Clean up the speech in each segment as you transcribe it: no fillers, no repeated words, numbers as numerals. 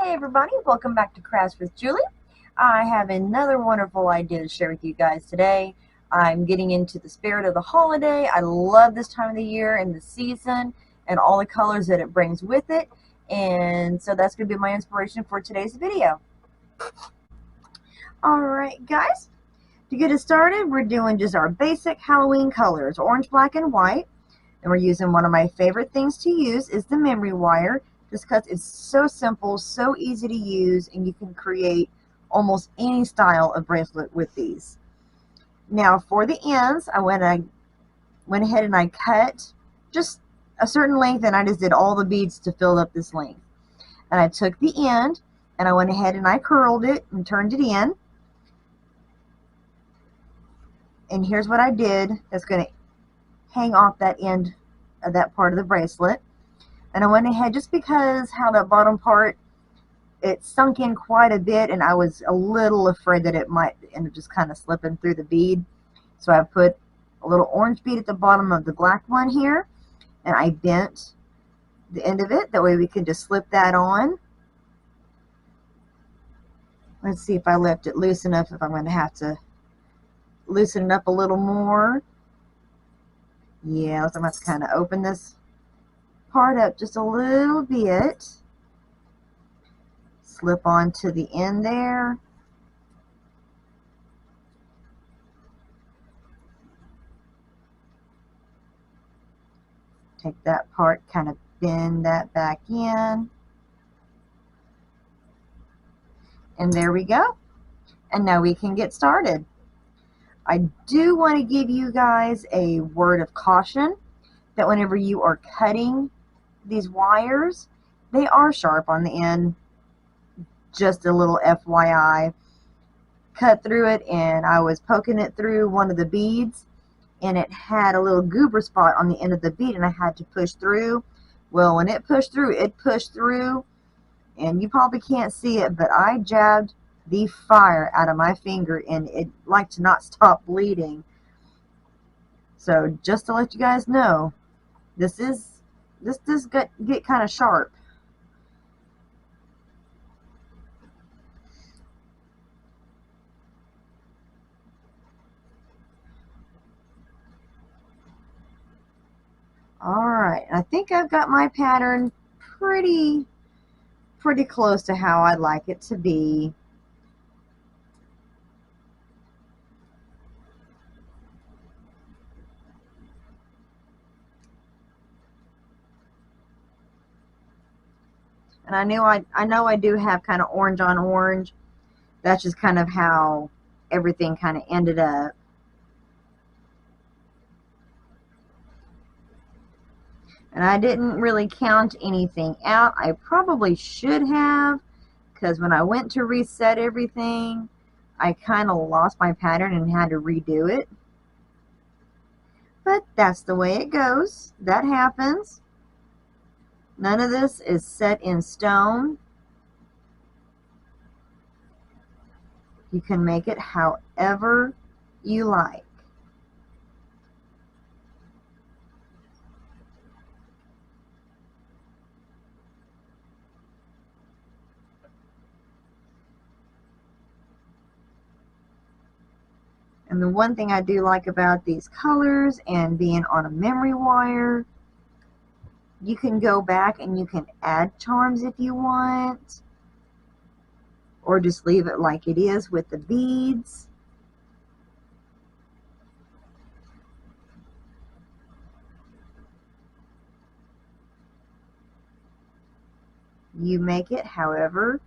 Hey everybody, welcome back to Crafts with Julie. I have another wonderful idea to share with you guys today. I'm getting into the spirit of the holiday. I love this time of the year and the season and all the colors that it brings with it. And so that's going to be my inspiration for today's video. Alright guys, to get us started, we're doing just our basic Halloween colors, orange, black, and white. And we're using one of my favorite things to use is the memory wire. Just because it's so simple, so easy to use, and you can create almost any style of bracelet with these. Now for the ends, I went ahead and I cut just a certain length, and I just did all the beads to fill up this length. And I took the end and I went ahead and I curled it and turned it in. And here's what I did that's going to hang off that end of that part of the bracelet. And I went ahead, just because how that bottom part, it sunk in quite a bit, and I was a little afraid that it might end up just kind of slipping through the bead. So I put a little orange bead at the bottom of the black one here, and I bent the end of it. That way we can just slip that on. Let's see if I left it loose enough, if I'm going to have to loosen it up a little more. Yeah, so I'm going to kind of open this part up just a little bit. Slip on to the end there. Take that part, kind of bend that back in. And there we go. And now we can get started. I do want to give you guys a word of caution that whenever you are cutting these wires, they are sharp on the end. Just a little FYI. Cut through it, and I was poking it through one of the beads, and it had a little goober spot on the end of the bead, and I had to push through. Well, when it pushed through, and you probably can't see it, but I jabbed the fire out of my finger, and it liked to not stop bleeding. So just to let you guys know, this does get kind of sharp. Alright, I think I've got my pattern pretty close to how I'd like it to be. And I know I do have kind of orange on orange. That's just kind of how everything kind of ended up. And I didn't really count anything out. I probably should have, because when I went to reset everything, I kind of lost my pattern and had to redo it. But that's the way it goes. That happens. None of this is set in stone. You can make it however you like. And the one thing I do like about these colors and being on a memory wire, you can go back and you can add charms if you want, or just leave it like it is with the beads. You make it however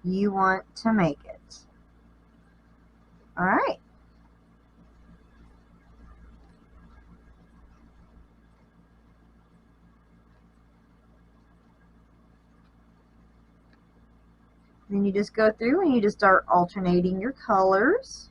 you want to make it. All right. Then you just go through and you just start alternating your colors.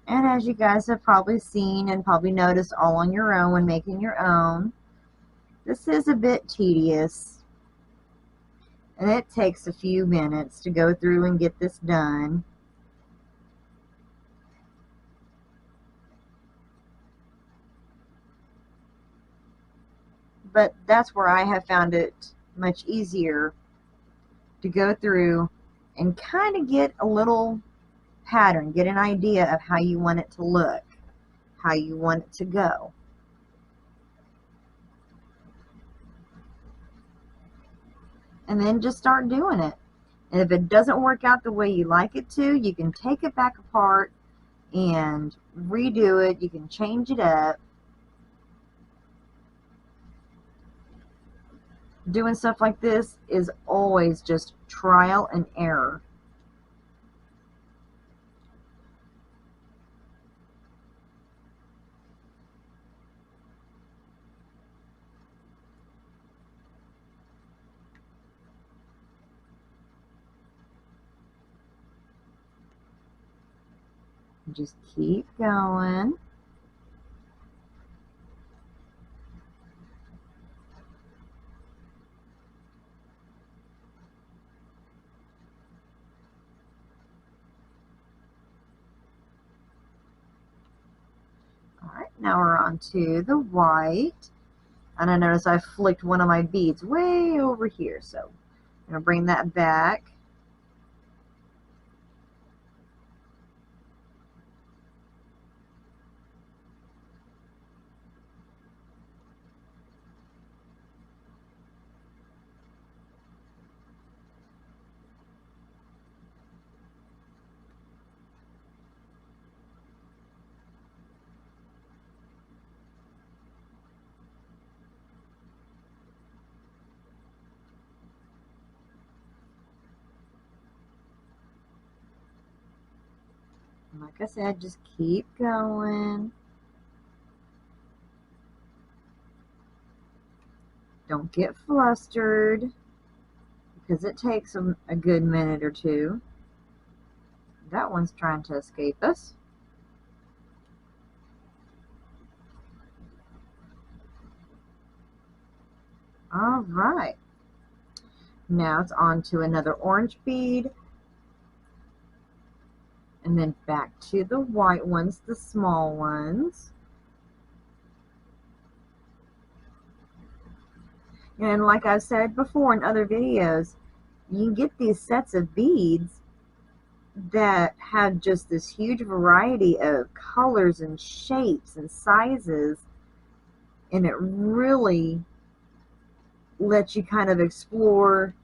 And as you guys have probably seen and probably noticed all on your own when making your own, this is a bit tedious. And it takes a few minutes to go through and get this done. But that's where I have found it much easier to go through and kind of get a little pattern, get an idea of how you want it to look, how you want it to go. And then just start doing it. And if it doesn't work out the way you like it to, you can take it back apart and redo it. You can change it up. Doing stuff like this is always just trial and error. Just keep going. Alright, now we're on to the white. And I notice I flicked one of my beads way over here. So I'm going to bring that back. And like I said, just keep going. Don't get flustered because it takes a good minute or two. That one's trying to escape us. All right. Now it's on to another orange bead. And then back to the white ones, the small ones. And like I've said before in other videos, you can get these sets of beads that have just this huge variety of colors and shapes and sizes, and it really lets you kind of explore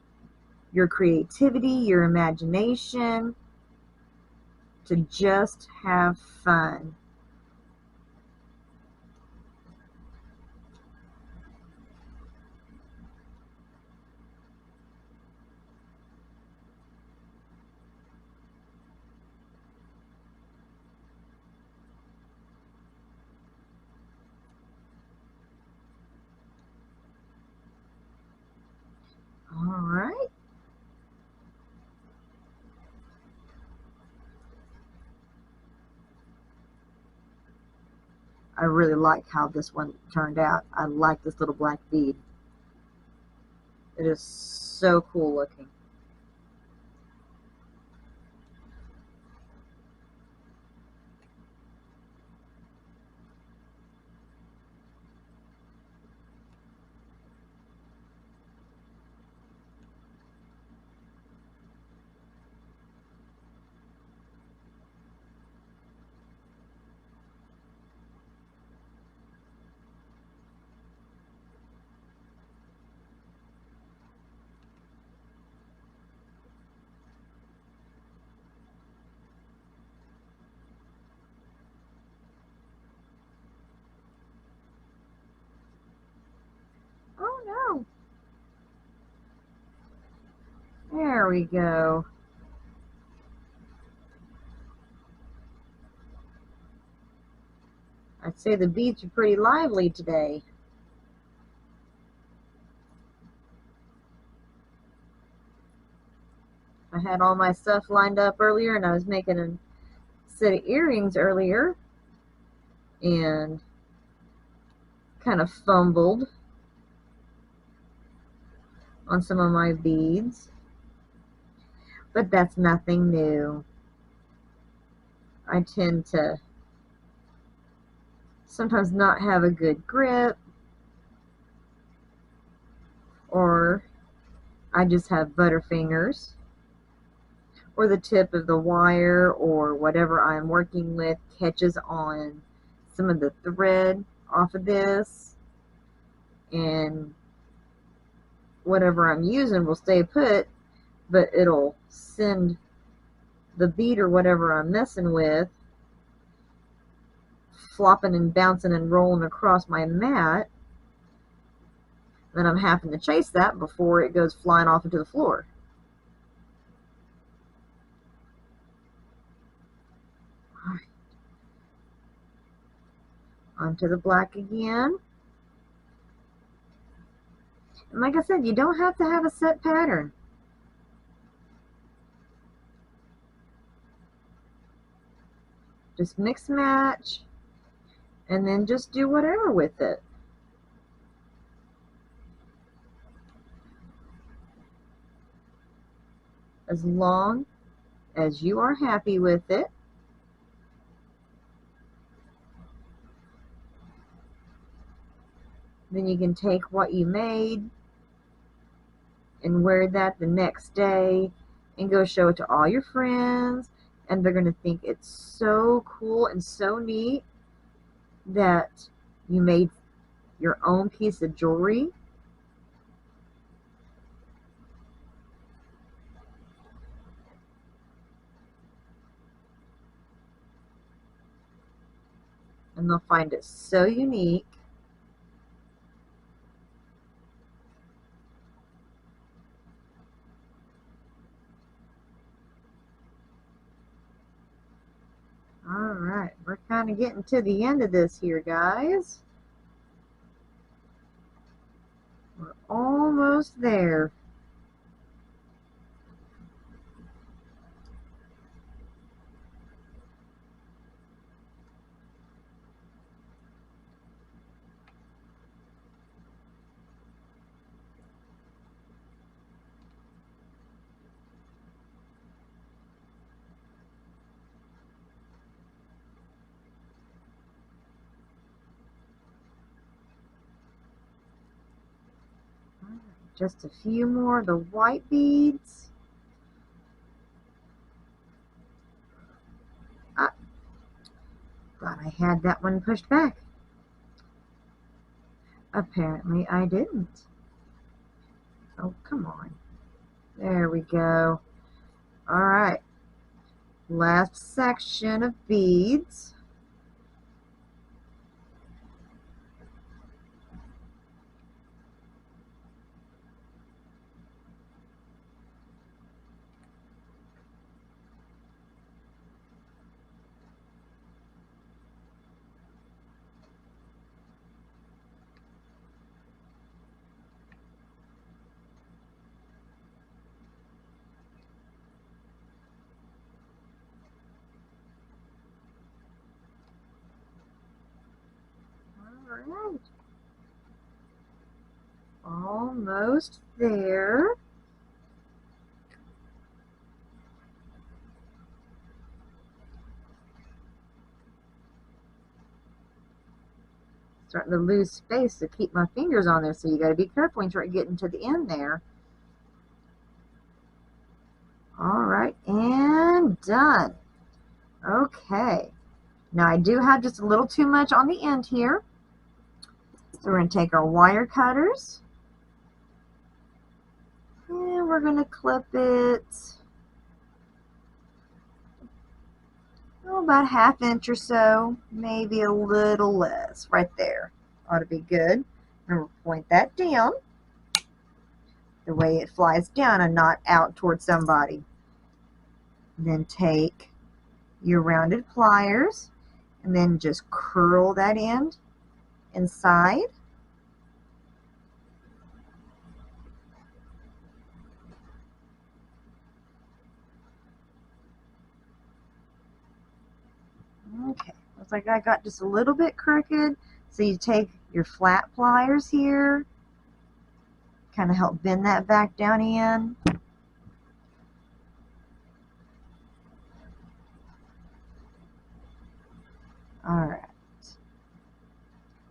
your creativity, your imagination, to just have fun. All right. I really like how this one turned out. I like this little black bead. It is so cool looking. Oh no. There we go. I'd say the beads are pretty lively today. I had all my stuff lined up earlier and I was making set of earrings earlier and kind of fumbled on some of my beads, but that's nothing new. I tend to sometimes not have a good grip, or I just have butterfingers, or the tip of the wire or whatever I'm working with catches on some of the thread off of this, and whatever I'm using will stay put, but it'll send the bead or whatever I'm messing with flopping and bouncing and rolling across my mat. Then I'm having to chase that before it goes flying off into the floor. All right. Onto the black again. And like I said, you don't have to have a set pattern. Just mix match and then just do whatever with it. As long as you are happy with it. Then you can take what you made and wear that the next day and go show it to all your friends, and they're going to think it's so cool and so neat that you made your own piece of jewelry. And they'll find it so unique. All right, we're kind of getting to the end of this here, guys. We're almost there. Just a few more of the white beads. Ah, thought I had that one pushed back. Apparently I didn't. Oh, come on. There we go. All right. Last section of beads. All right. Almost there. Starting to lose space to keep my fingers on there, so you got to be careful when you start getting to the end there. All right, and done. Okay, now I do have just a little too much on the end here, so we're going to take our wire cutters and we're going to clip it about 1/2 inch or so, maybe a little less. Right there ought to be good. Remember, point that down the way it flies down and not out towards somebody. Then take your rounded pliers and then just curl that end inside. Okay, looks like I got just a little bit crooked. So you take your flat pliers here, kind of help bend that back down in. Alright.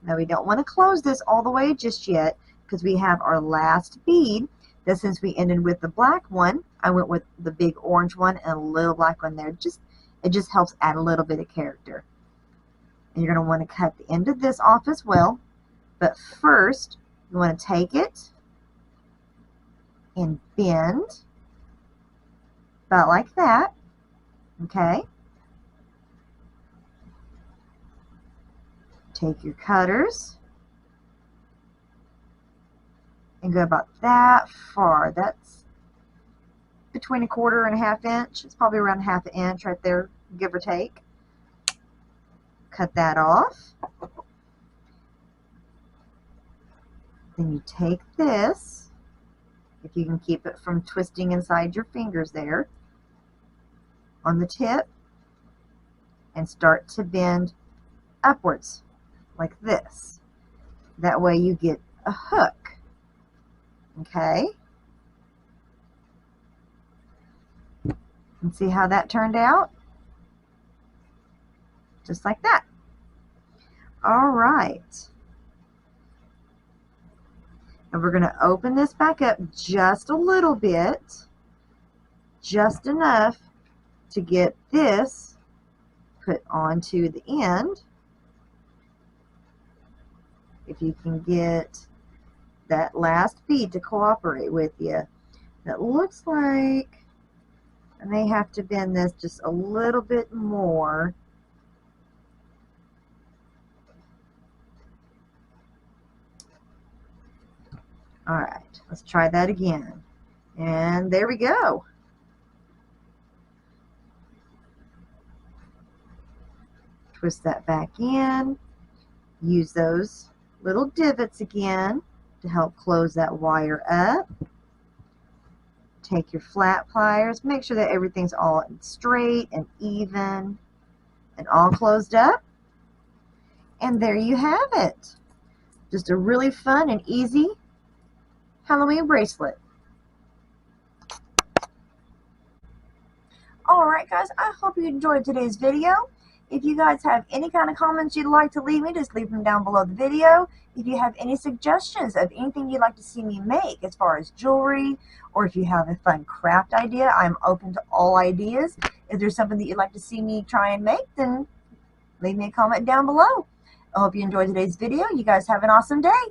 Now we don't want to close this all the way just yet because we have our last bead. That since we ended with the black one, I went with the big orange one and a little black one there. It just helps add a little bit of character. And you're going to want to cut the end of this off as well. But first, you want to take it and bend about like that. Okay. Take your cutters and go about that far. That's between 1/4 and 1/2 inch. It's probably around 1/2 inch right there, give or take. Cut that off. Then you take this, if you can keep it from twisting inside your fingers there, on the tip, and start to bend upwards like this. That way you get a hook. Okay? And see how that turned out? Just like that. All right. And we're going to open this back up just a little bit, just enough to get this put onto the end. If you can get that last bead to cooperate with you. It looks like I may have to bend this just a little bit more. All right, let's try that again. And there we go. Twist that back in. Use those little divots again to help close that wire up. Take your flat pliers. Make sure that everything's all straight and even and all closed up. And there you have it. Just a really fun and easy Halloween bracelet. Alright guys, I hope you enjoyed today's video. If you guys have any kind of comments you'd like to leave me, just leave them down below the video. If you have any suggestions of anything you'd like to see me make as far as jewelry, or if you have a fun craft idea, I'm open to all ideas. If there's something that you'd like to see me try and make, then leave me a comment down below. I hope you enjoyed today's video. You guys have an awesome day.